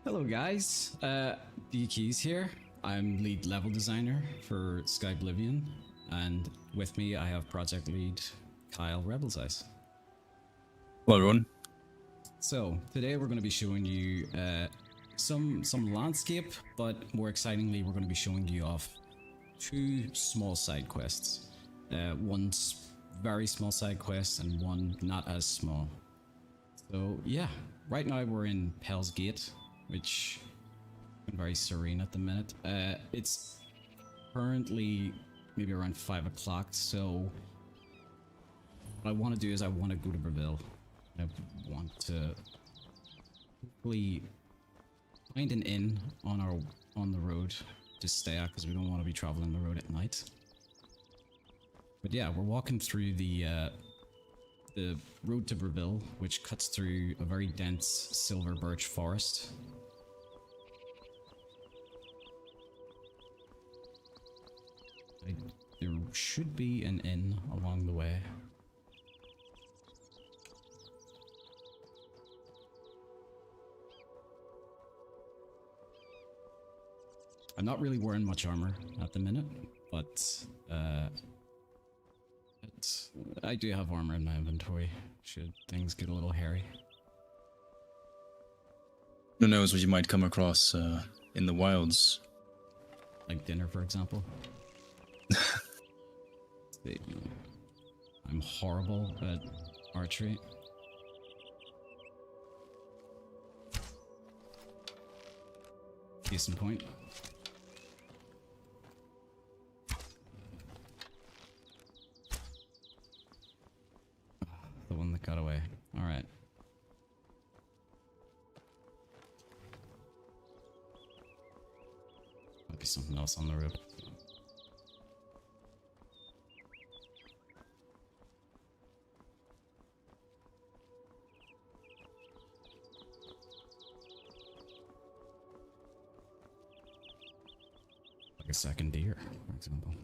Hello guys, D Keys here. I'm lead level designer for Skyblivion, and with me I have project lead Kyle Rebel's Eyes. Hello everyone. So today we're going to be showing you some landscape, but more excitingly we're going to be showing you off two small side quests. One's very small side quest and one not as small. So yeah, right now we're in Pell's Gate, which is very serene at the minute. It's currently maybe around 5 o'clock, so what I want to do is I want to go to Breville. I want to hopefully find an inn on the road to stay at, because we don't want to be traveling the road at night. But yeah, we're walking through the road to Breville, which cuts through a very dense silver birch forest. There should be an inn along the way. I'm not really wearing much armor at the minute, but I do have armor in my inventory should things get a little hairy. Who knows what you might come across in the wilds. Like dinner, for example. I'm horrible at archery. Case in point. The one that got away. Alright. Might be something else on the road. Like a second deer, for example.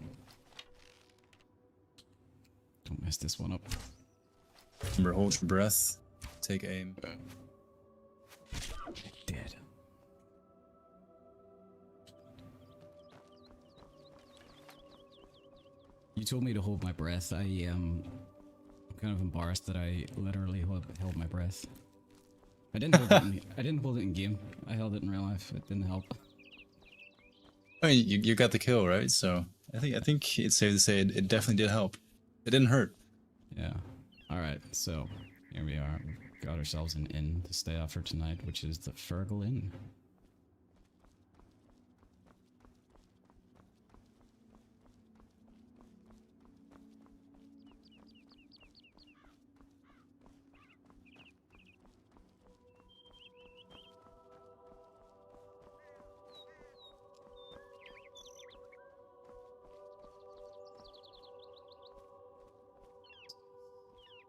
Don't mess this one up. Remember, hold your breath, take aim. Dead. You told me to hold my breath. I'm kind of embarrassed that I literally held my breath. I didn't hold it in game. I held it in real life. It didn't help. I mean, you got the kill, right? So I think it's safe to say it definitely did help. It didn't hurt. Yeah. Alright, so here we are. We've got ourselves an inn to stay at for tonight, which is the Fergal Inn.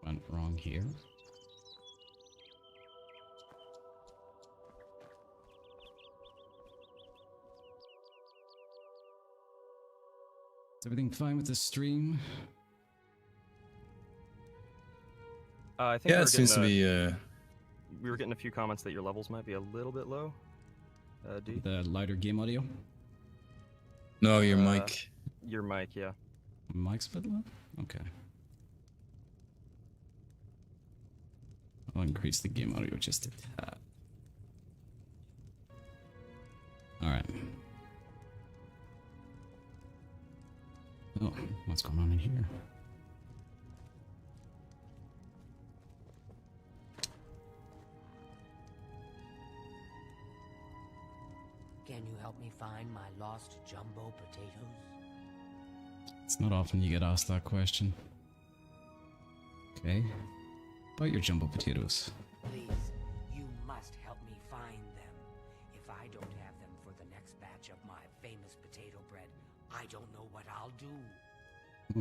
Went wrong here. Is everything fine with the stream? I think Yeah, it seems to be. we were getting a few comments that your levels might be a little bit low. D? The lighter game audio? No, your mic. Your mic, yeah. Mic's a bit low? Okay. I'll increase the game audio just a tad. Alright. Oh, what's going on in here? Can you help me find my lost jumbo potatoes? It's not often you get asked that question. Okay. About your jumbo potatoes. Please, you must help me find them. If I don't have them for the next batch of my famous potato bread, I don't know what I'll do.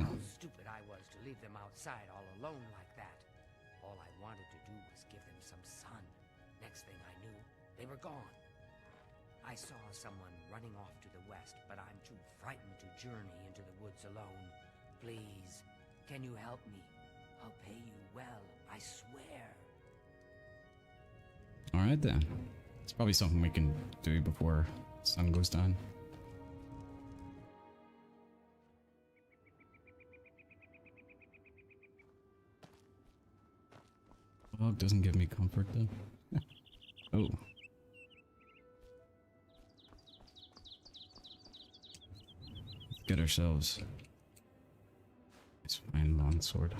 How stupid I was to leave them outside all alone like that. All I wanted to do was give them some sun. Next thing I knew, they were gone. I saw someone running off to the west, but I'm too frightened to journey into the woods alone. Please, can you help me? I'll pay you well, I swear. Alright then. It's probably something we can do before sun goes down. Fog doesn't give me comfort though. Oh. Let's get ourselves this fine long sword.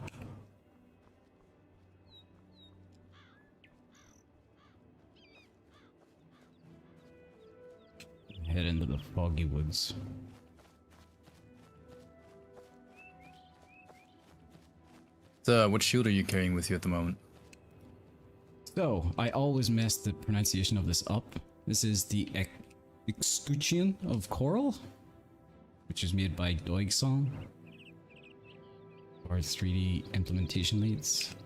Head into the foggy woods. So, what shield are you carrying with you at the moment? So, I always mess the pronunciation of this up. This is the Escutcheon of Coral, which is made by Doigsong, our 3D implementation leads.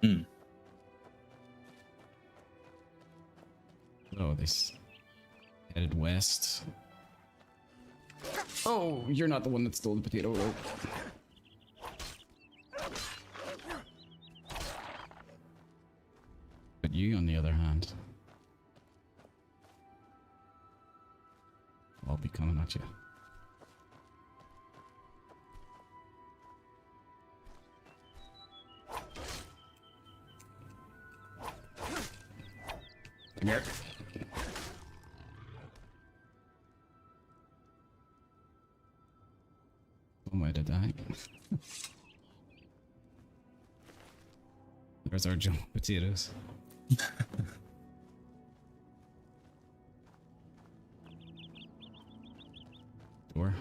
Hmm. Oh, this headed west. Oh, you're not the one that stole the potato rope. But you, on the other hand, I'll be coming at you. Come here. One way to die. There's our jump potatoes. Door.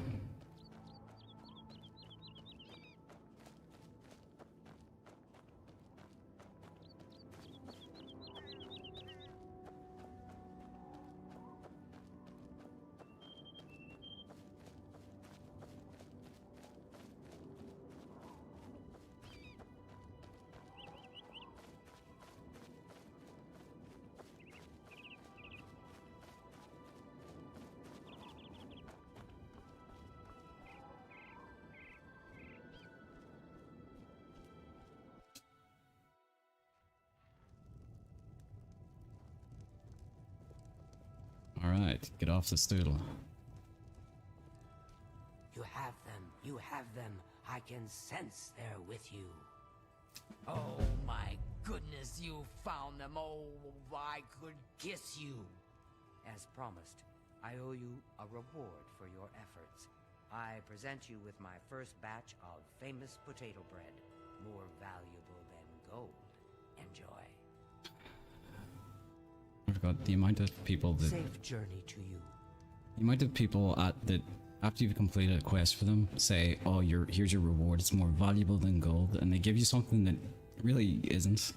Alright, get off the stool. You have them. You have them. I can sense they're with you. Oh my goodness, you found them. Oh, I could kiss you. As promised, I owe you a reward for your efforts. I present you with my first batch of famous potato bread, more valuable than gold. Enjoy. I forgot the amount of people that... Safe journey to you. The amount of people that, after you've completed a quest for them, say, oh, here's your reward, it's more valuable than gold, and they give you something that really isn't.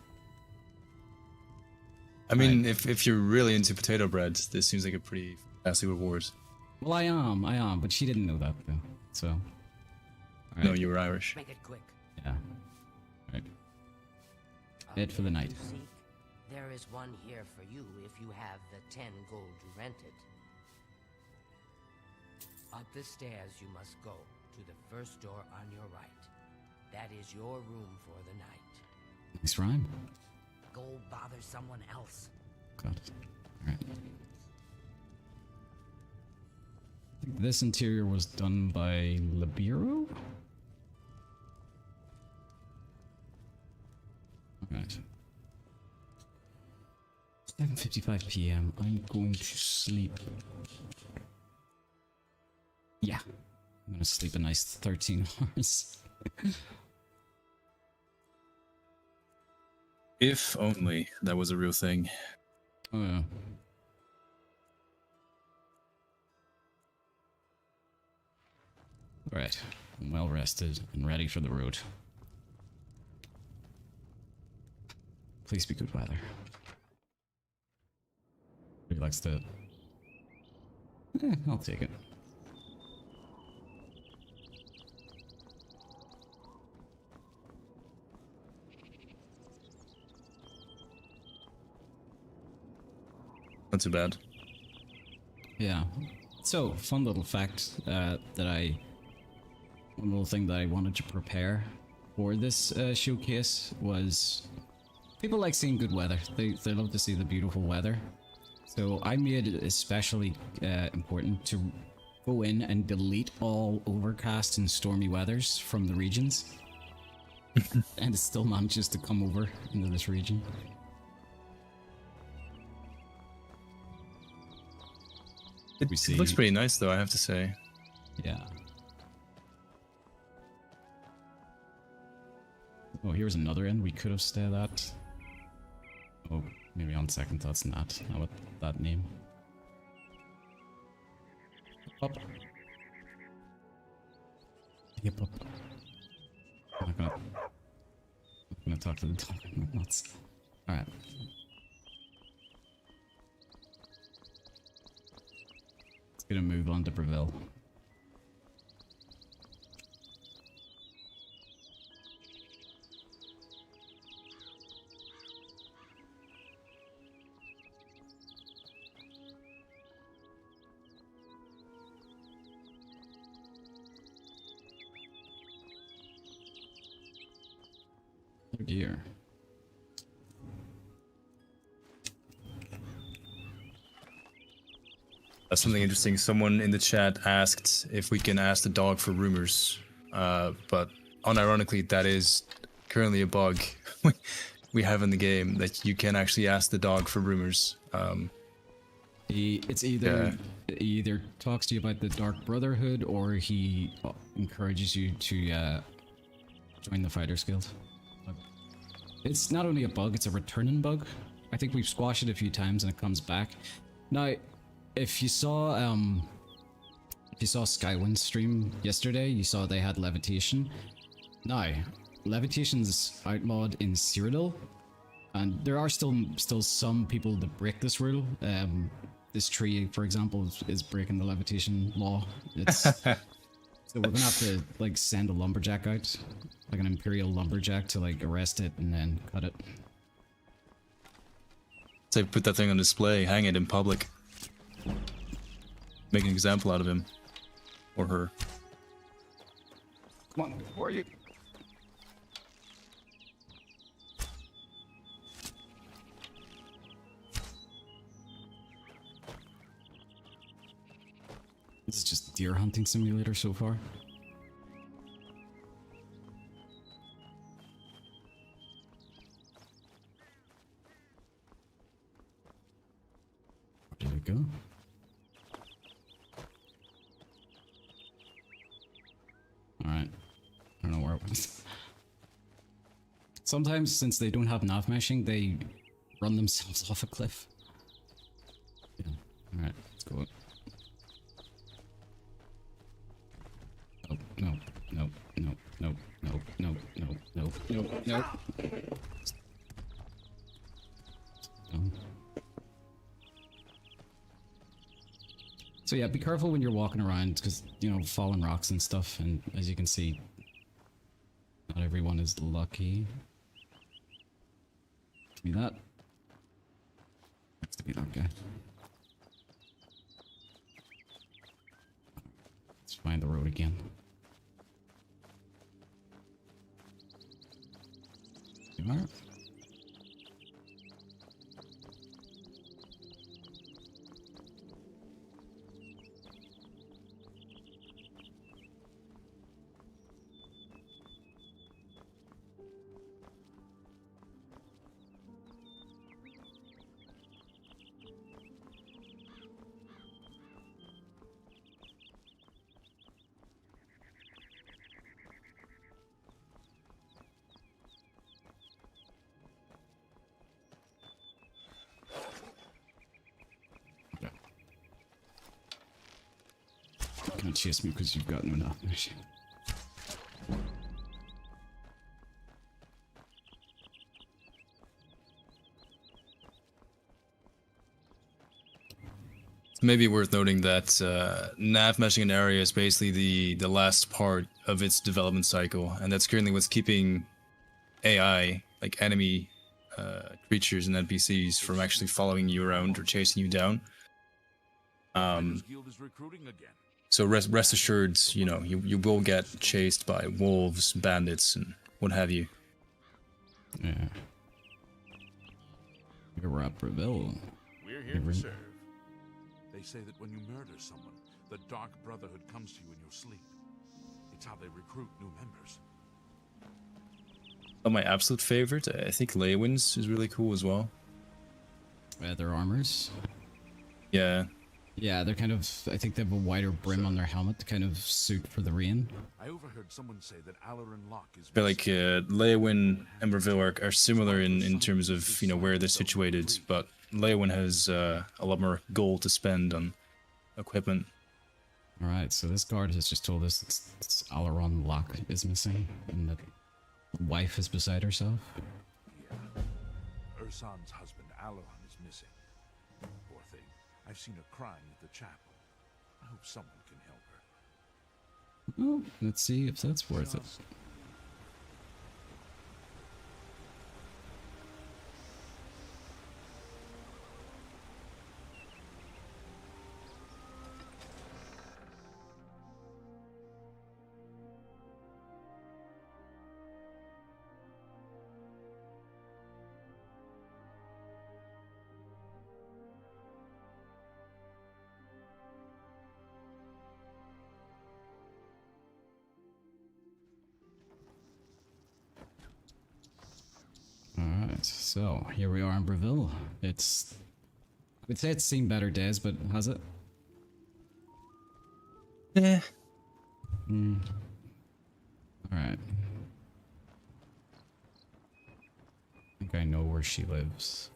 I mean, if you're really into potato bread, this seems like a pretty fantastic reward. Well, I am, but she didn't know that, though, so... All No, right. you were Irish. Make it quick. Yeah. Alright. Bed for the night. You seek? There is one here for you if you have the 10 gold you rented. Up the stairs you must go to the first door on your right. That is your room for the night. Nice rhyme. Go bother someone else. Got it. Alright. I think this interior was done by Libero? Alright. 7:55 PM. I'm going to sleep. Yeah. I'm gonna sleep a nice 13 hours. If only that was a real thing. Oh yeah. Alright. I'm well rested and ready for the road. Please be good weather. He likes to... I'll take it. Not too bad. Yeah. So, fun little fact one little thing that I wanted to prepare for this showcase was people like seeing good weather. They love to see the beautiful weather. So I made it especially important to go in and delete all overcast and stormy weathers from the regions. And it still manages to come over into this region. It looks pretty nice though, I have to say. Yeah. Oh, here's another inn we could have stayed at. Oh, maybe on second thoughts not with that name. Up. Yep, up. I'm not gonna talk to the dog. I'm nuts. Alright. Let's get a move on to Breville. Oh dear. That's something interesting. Someone in the chat asked if we can ask the dog for rumors, but unironically, that is currently a bug we have in the game, that you can actually ask the dog for rumors. It's either he either talks to you about the Dark Brotherhood, or he encourages you to join the Fighters Guild. It's not only a bug; it's a returning bug. I think we've squashed it a few times and it comes back. Now, if you saw Skywind's stream yesterday, you saw they had levitation. Now, levitation's outlawed in Cyrodiil, and there are still some people that break this rule. This tree, for example, is breaking the levitation law. It's so we're gonna have to like send a lumberjack out, like an imperial lumberjack, to like arrest it and then cut it. So put that thing on display, hang it in public, make an example out of him or her. Come on, who are you? This is just deer hunting simulator so far. Where did it go? Alright. I don't know where it went. Sometimes, since they don't have nav meshing, they run themselves off a cliff. Yeah. Alright, let's go. Oh, no, no, no, no, no, no, no, no, no, no. So yeah, be careful when you're walking around, because, you know, fallen rocks and stuff, and as you can see, not everyone is lucky. Give me that. Needs to be that guy. Let's find the road again. You are? You can't chase me because you've got no enough machine. It's maybe worth noting that nav meshing an area is basically the last part of its development cycle, and that's currently what's keeping AI, like enemy creatures and NPCs, from actually following you around or chasing you down. So rest assured, you know, you will get chased by wolves, bandits, and what have you. Yeah. You're at Breville. We're here to serve. They say that when you murder someone, the Dark Brotherhood comes to you in your sleep. It's how they recruit new members. Oh, my absolute favorite, I think Leywin's is really cool as well. Their armors. Yeah. Yeah, they're kind of, I think they have a wider brim on their helmet to kind of suit for the rain. I overheard someone say that Alarin Locke is... I feel like Leywin and Breville are similar in terms of, you know, where they're situated, but Leywin has a lot more gold to spend on equipment. Alright, so this guard has just told us it's Alaron Locke is missing, and that the wife is beside herself. Yeah. Ursan's husband, Alaron, is missing. Poor thing. I've seen her crying at the chapel. I hope someone can help her. Well, let's see if that's worth it. Alright, so here we are in Breville. I would say it's seen better days, but has it? Yeah. Alright. I think I know where she lives.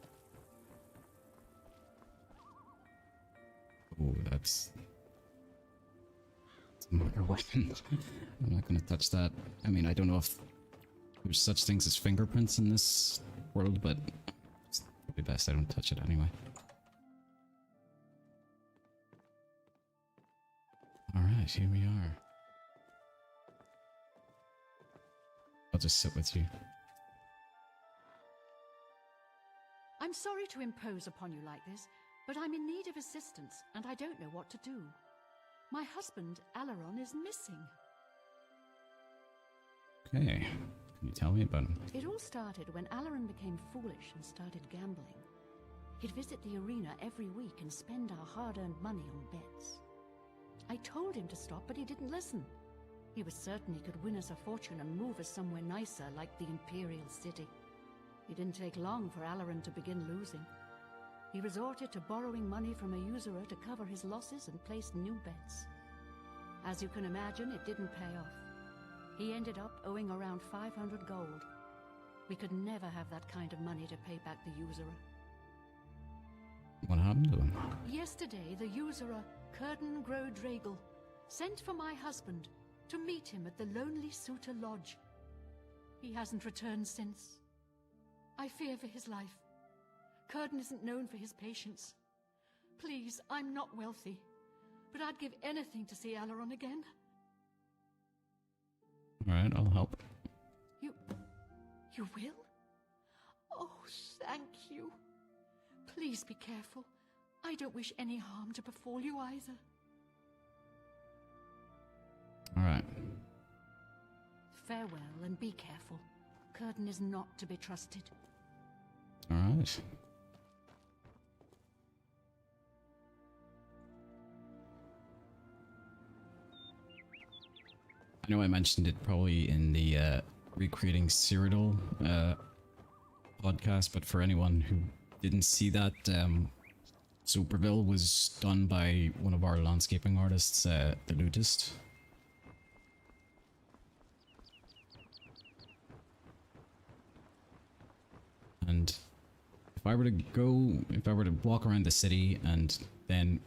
Oh, that's a murder weapon. I'm not gonna touch that. I mean, I don't know if there's such things as fingerprints in this world, but it's probably best I don't touch it anyway. Alright, here we are. I'll just sit with you. I'm sorry to impose upon you like this, but I'm in need of assistance, and I don't know what to do. My husband, Alaron, is missing. Okay, can you tell me about him? It all started when Alaron became foolish and started gambling. He'd visit the arena every week and spend our hard-earned money on bets. I told him to stop, but he didn't listen. He was certain he could win us a fortune and move us somewhere nicer, like the Imperial City. It didn't take long for Alaron to begin losing. He resorted to borrowing money from a usurer to cover his losses and placed new bets. As you can imagine, it didn't pay off. He ended up owing around 500 gold. We could never have that kind of money to pay back the usurer. What happened to him? Yesterday, the usurer, Curden Grow Dragel, sent for my husband to meet him at the Lonely Suitor Lodge. He hasn't returned since. I fear for his life. Curden isn't known for his patience. Please, I'm not wealthy, but I'd give anything to see Alaron again. Alright, I'll help. You will? Oh, thank you. Please be careful. I don't wish any harm to befall you either. Alright. Farewell and be careful. Curden is not to be trusted. Alright. I know I mentioned it probably in the Recreating Cyrodiil podcast, but for anyone who didn't see that, so Breville was done by one of our landscaping artists, the Lutist. And if I were to walk around the city and then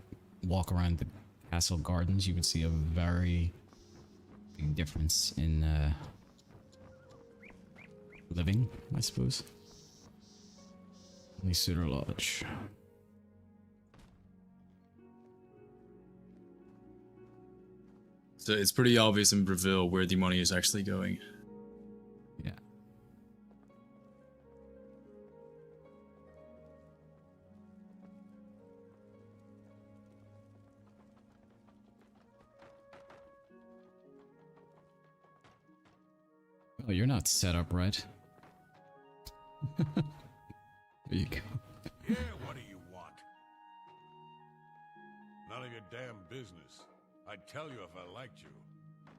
walk around the castle gardens, you would see a very big difference in living, I suppose. Only Suitor Lodge. So it's pretty obvious in Breville where the money is actually going. Yeah. Oh, you're not set up right. There you go. none of your damn business. I'd tell you if I liked you,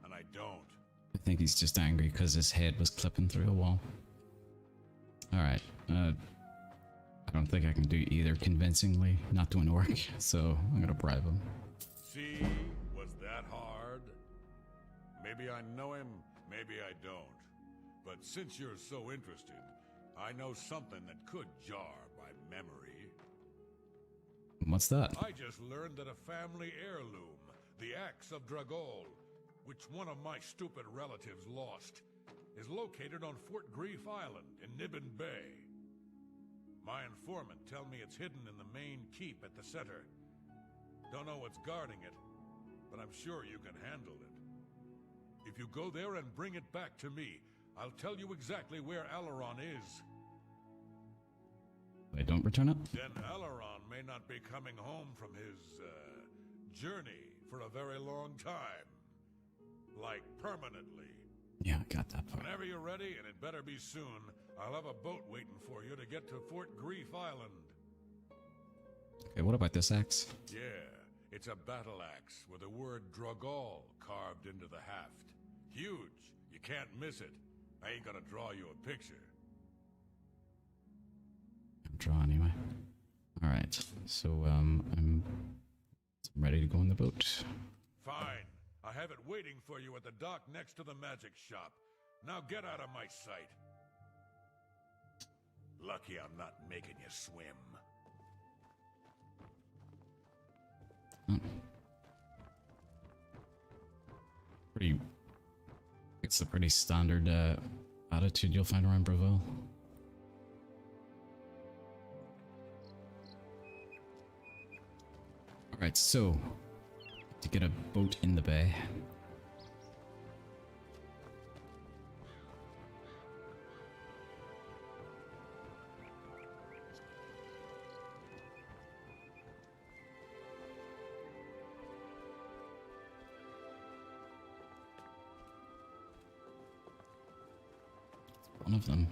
and I don't. I think he's just angry because his head was clipping through a wall. Alright, I don't think I can do either convincingly, not doing work, so I'm gonna bribe him. See? Was that hard? Maybe I know him, maybe I don't. But since you're so interested, I know something that could jar my memory. What's that? I just learned that a family heirloom, the Axe of Dragol, which one of my stupid relatives lost, is located on Fort Grief Island in Nibbin Bay. My informant tell me it's hidden in the main keep at the center. Don't know what's guarding it, but I'm sure you can handle it. If you go there and bring it back to me, I'll tell you exactly where Alaron is. I don't return it? Then Alaron may not be coming home from his, journey for a very long time. Like, permanently. Yeah, I got that part. Whenever you're ready, and it better be soon, I'll have a boat waiting for you to get to Fort Grief Island. Okay, what about this axe? Yeah, it's a battle axe with the word Dragol carved into the haft. Huge, you can't miss it. I ain't gonna draw you a picture. Draw anyway. Alright, so I'm ready to go in the boat. Fine. I have it waiting for you at the dock next to the magic shop. Now get out of my sight. Lucky I'm not making you swim. It's a pretty standard attitude you'll find around Breville. Alright, so to get a boat in the bay. One of them.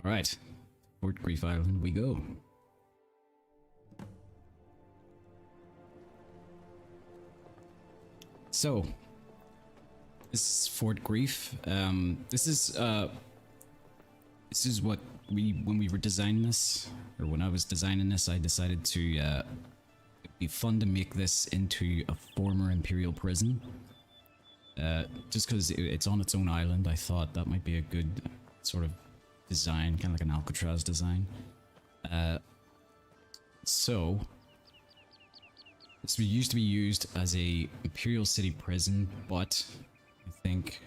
All right, Fort Grief Island we go. So, this is Fort Grief. This is what when we were designing this, or when I was designing this, I decided to it'd be fun to make this into a former Imperial prison. Just because it's on its own island, I thought that might be a good sort of design, kind of like an Alcatraz design. So this used to be used as a Imperial City prison, but I think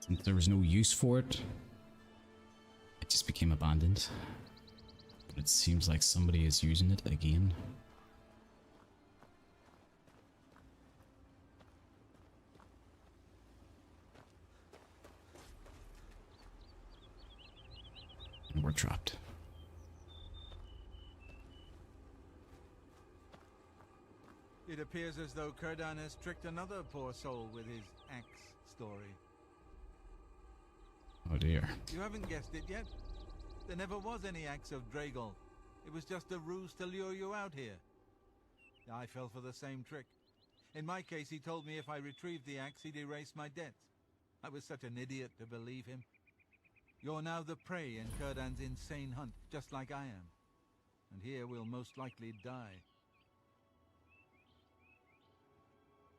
since there was no use for it, it just became abandoned. But it seems like somebody is using it again. And we're trapped. It appears as though Kurdan has tricked another poor soul with his axe story. Oh dear. You haven't guessed it yet? There never was any axe of Dragol. It was just a ruse to lure you out here. I fell for the same trick. In my case, he told me if I retrieved the axe, he'd erase my debts. I was such an idiot to believe him. You're now the prey in Kurdan's insane hunt, just like I am. And here we'll most likely die.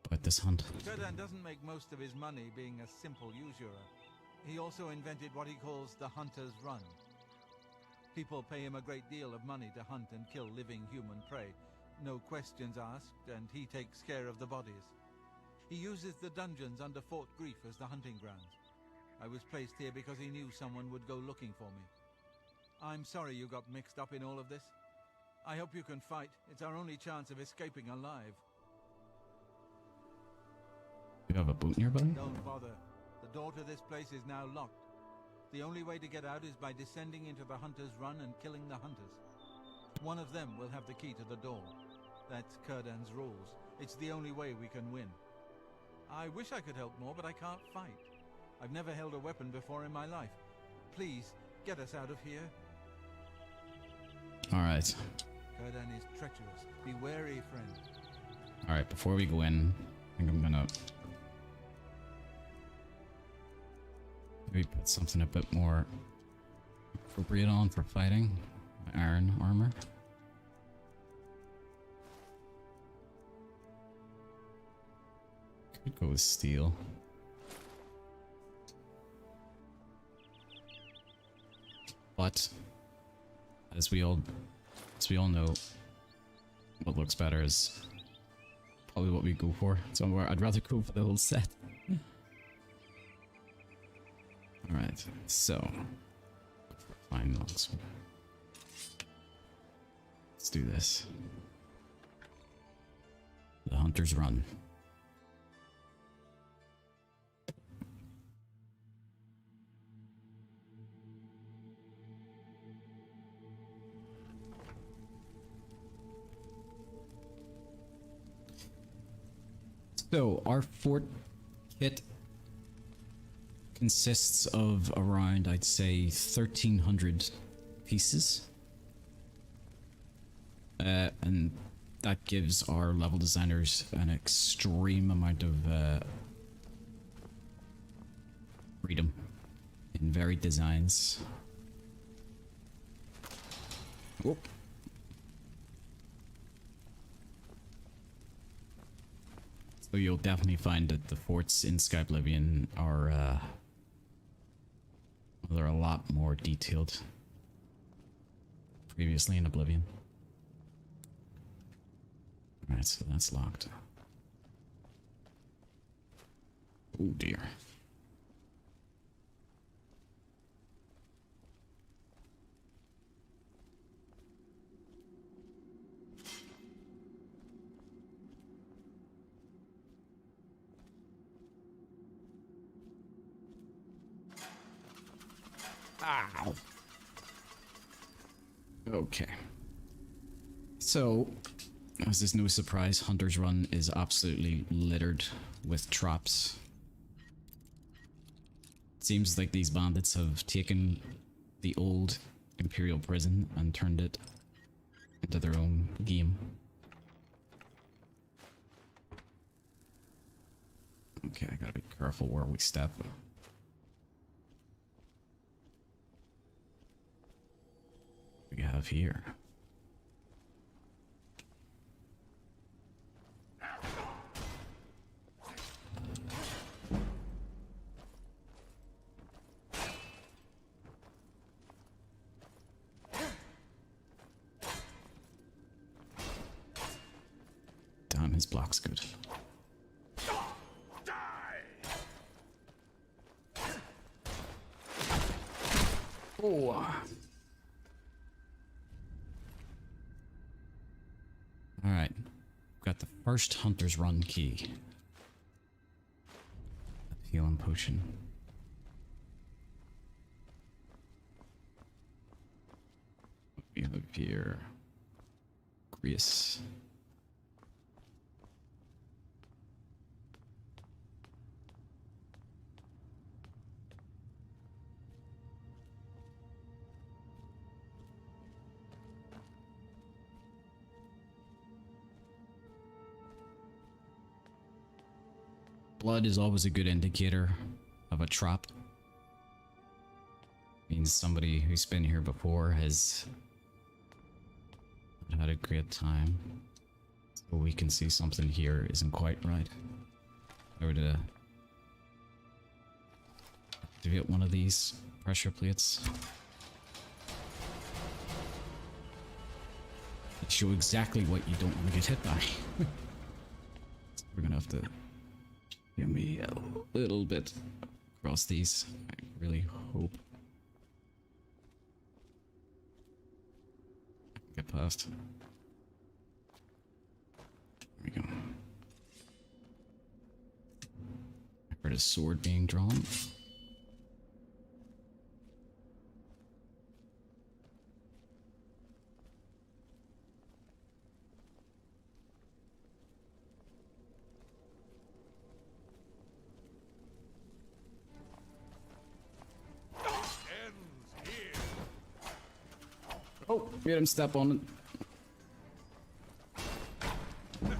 But this hunt. Kurdan doesn't make most of his money being a simple usurer. He also invented what he calls the Hunter's Run. People pay him a great deal of money to hunt and kill living human prey. No questions asked, and he takes care of the bodies. He uses the dungeons under Fort Grief as the hunting grounds. I was placed here because he knew someone would go looking for me. I'm sorry you got mixed up in all of this. I hope you can fight. It's our only chance of escaping alive. You have a boat nearby? Don't bother. The door to this place is now locked. The only way to get out is by descending into the Hunter's Run and killing the hunters. One of them will have the key to the door. That's Kurdan's rules. It's the only way we can win. I wish I could help more, but I can't fight. I've never held a weapon before in my life. Please, get us out of here. Alright. Kurdan is treacherous. Be wary, friend. Alright, before we go in, I think I'm gonna maybe put something a bit more appropriate on for fighting. My iron armor. Could go with steel. But as we all know, what looks better is probably what we go for. So I'd rather go for the whole set. Alright, so fine longsword. Let's do this. The Hunter's Run. So our fort kit consists of around, I'd say, 1,300 pieces. And that gives our level designers an extreme amount of freedom in varied designs. Whoop. So you'll definitely find that the forts in Skyblivion are they're a lot more detailed previously in Oblivion. Alright, so that's locked. Oh dear. Ow. Okay. So, as is no surprise, Hunter's Run is absolutely littered with traps. It seems like these bandits have taken the old Imperial prison and turned it into their own game. Okay, I gotta be careful where we step. We have here. Damn, his block's good. Oh. Alright, got the first Hunter's Run key. A healing potion. We have here Grease. Blood is always a good indicator of a trap. Means somebody who's been here before has not had a great time. So we can see something here isn't quite right. If I were to activate one of these pressure plates, they show exactly what you don't want to get hit by. So we're gonna have to give me a little bit across these. I really hope I can get past. There we go. I heard a sword being drawn. Made him step on it. I'm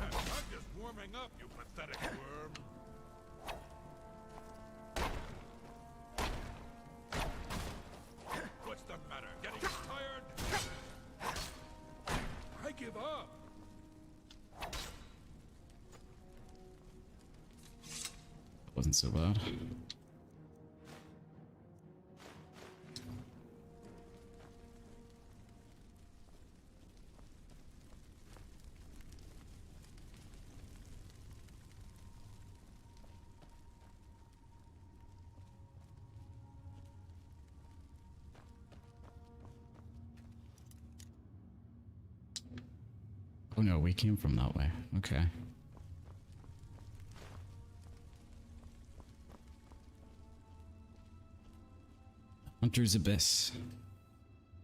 just warming up, you pathetic worm. What's the matter? Getting tired? I give up. Wasn't so bad. Oh no, we came from that way. Okay. Hunter's Abyss.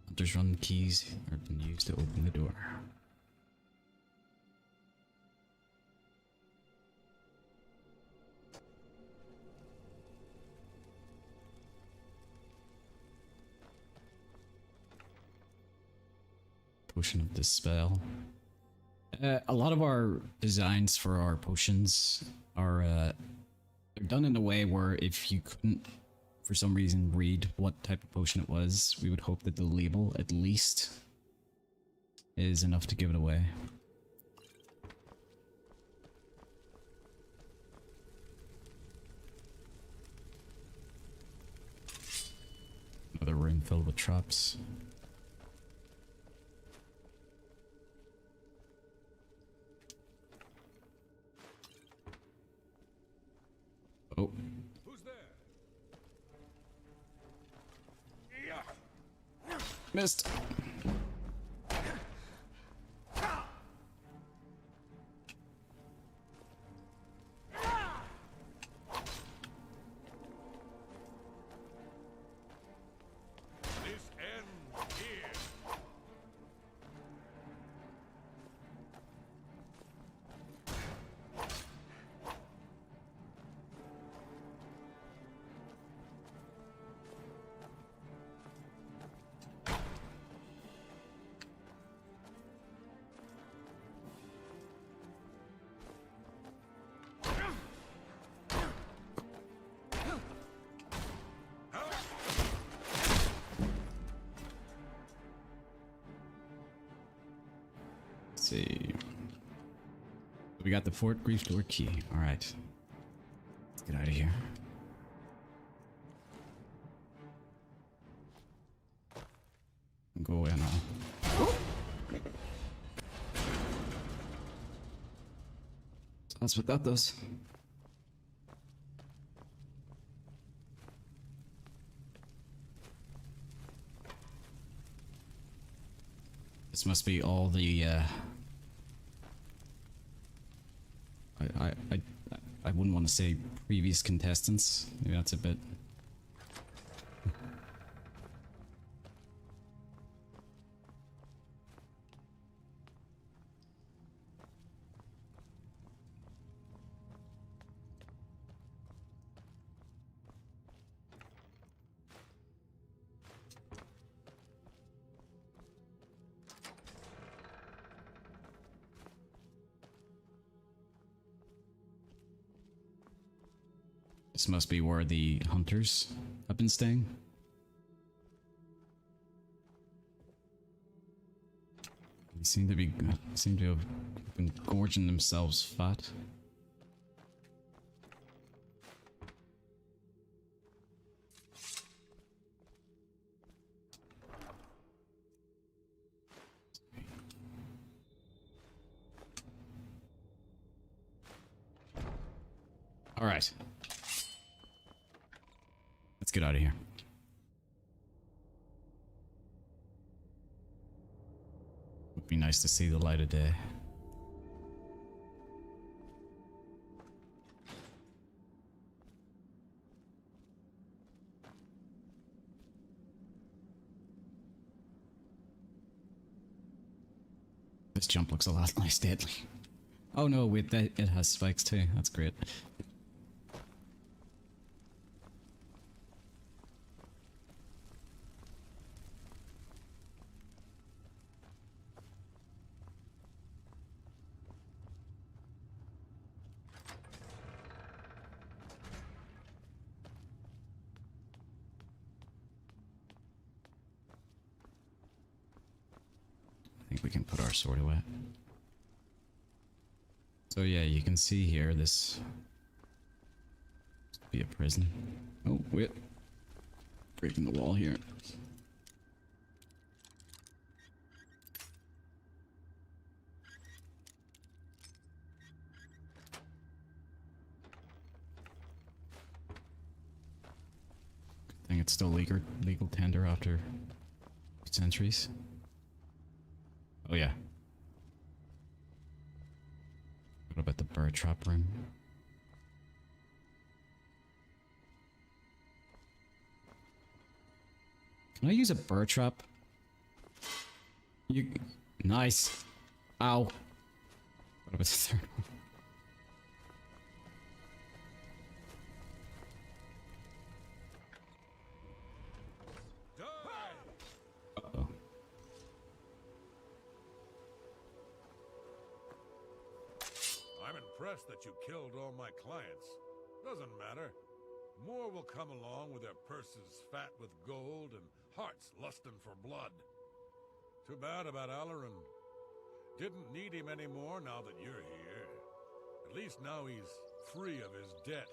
Hunter's Run keys have been used to open the door. Potion of Dispel. A lot of our designs for our potions are they're done in a way where if you couldn't for some reason read what type of potion it was, we would hope that the label at least is enough to give it away. Another room filled with traps. Oh. Who's there? Missed. This ends here. Let's see. We got the Fort Grief door key. All right. Let's get out of here. Go away now. So that's what that does. This must be all the I wouldn't want to say previous contestants. Maybe that's a bit. This must be where the hunters have been staying. They seem to have been gorging themselves fat. All right. Let's get out of here. Would be nice to see the light of day. This jump looks a lot less deadly. Oh no, wait, it has spikes too. That's great. think we can put our sword away. So yeah, you can see here this be a prison. Oh, wait. Breaking the wall here. I think it's still legal tender after centuries. Oh yeah. What about the bird trap room? Can I use a bird trap? You... Nice. Ow. What about the third one? Uh-oh. I'm impressed that you killed all my clients. Doesn't matter. More will come along with their purses fat with gold and hearts lusting for blood. Too bad about Alarin. Didn't need him anymore now that you're here. At least now he's free of his debt.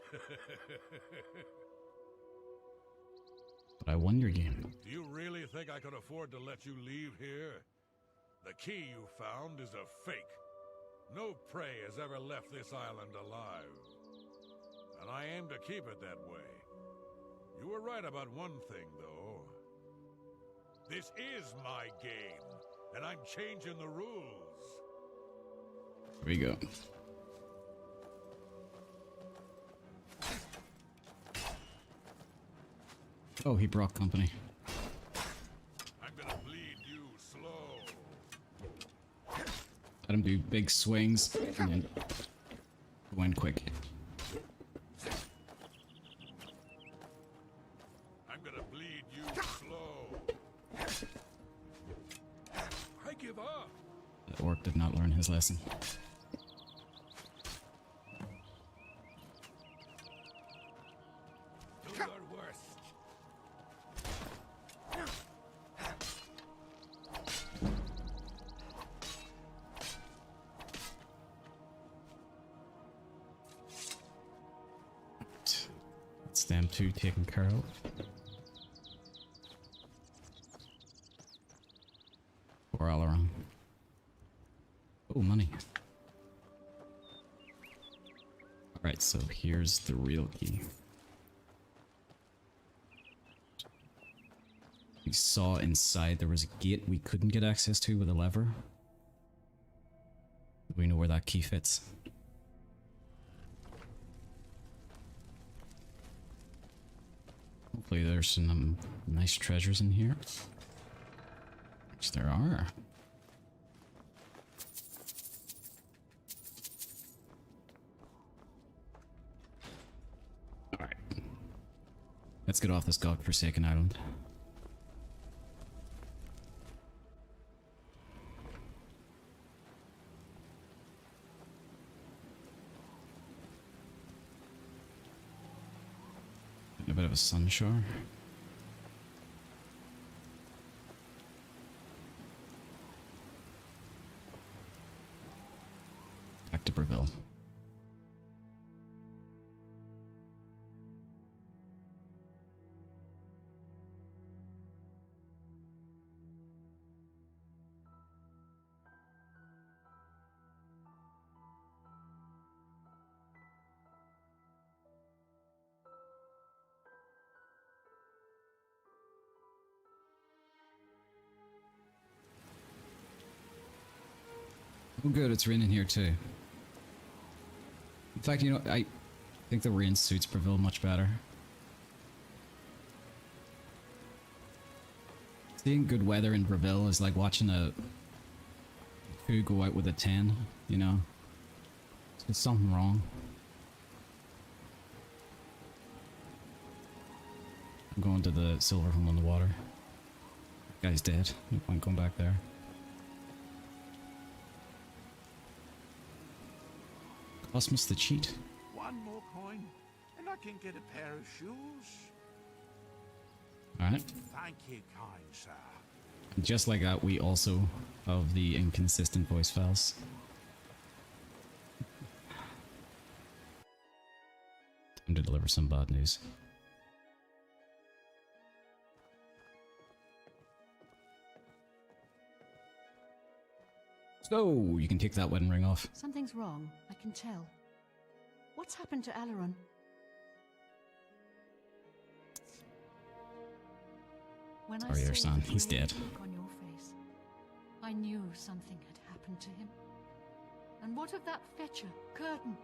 But I wonder again. Do you really think I could afford to let you leave here? The key you found is a fake. No prey has ever left this island alive. And I aim to keep it that way. You were right about one thing, though. This is my game, and I'm changing the rules. Here we go. Oh, he brought company. I'm gonna bleed you slow. Let him do big swings and then go in quick. I'm gonna bleed you slow. I give up. The orc did not learn his lesson. Do your worst. That's them two taken care of. Poor Alaron. Oh, money. Alright, so here's the real key. We saw inside there was a gate we couldn't get access to with a lever. We know where that key fits. Hopefully there's some nice treasures in here. Which there are. Alright. Let's get off this godforsaken island. A bit of a sun shower. Back to Breville. Oh good, it's raining here too. In fact, you know, I think the rain suits Breville much better. Seeing good weather in Breville is like watching a 2 go out with a 10, you know? There's something wrong. I'm going to the silver home on the water. That guy's dead. No point going back there. Cosmos the cheat. One more coin, and I can get a pair of shoes. Alright. Thank you, kind sir. Just like that, we also have the inconsistent voice files. Time to deliver some bad news. So, you can take that wedding ring off. Something's wrong, I can tell. What's happened to Alaron? When I Sorry, your saw son, the he's grave dead. look on your face, I knew something had happened to him. And what of that fetcher, Curtin?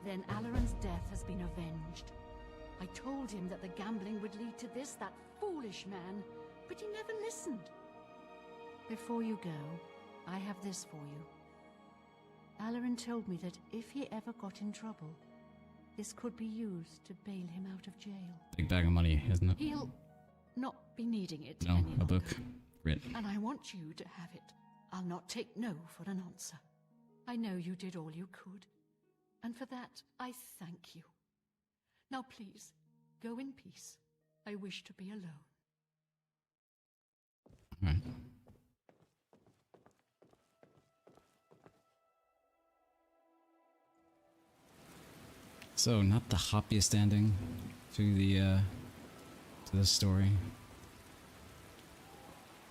Then Alaron's death has been avenged. I told him that the gambling would lead to this, that foolish man, but he never listened. Before you go, I have this for you. Alaron told me that if he ever got in trouble, this could be used to bail him out of jail. Big bag of money, isn't it? He'll not be needing it No, any a longer. book. Great. And I want you to have it. I'll not take no for an answer. I know you did all you could. And for that, I thank you. Now please, go in peace. I wish to be alone. Alright. So, not the happiest ending to the story.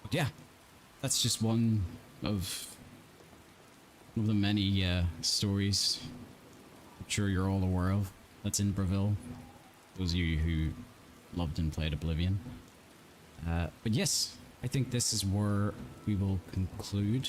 But yeah, that's just one of the many stories I'm sure you're all aware of that's in Bravil. Those of you who loved and played Oblivion. But yes, I think this is where we will conclude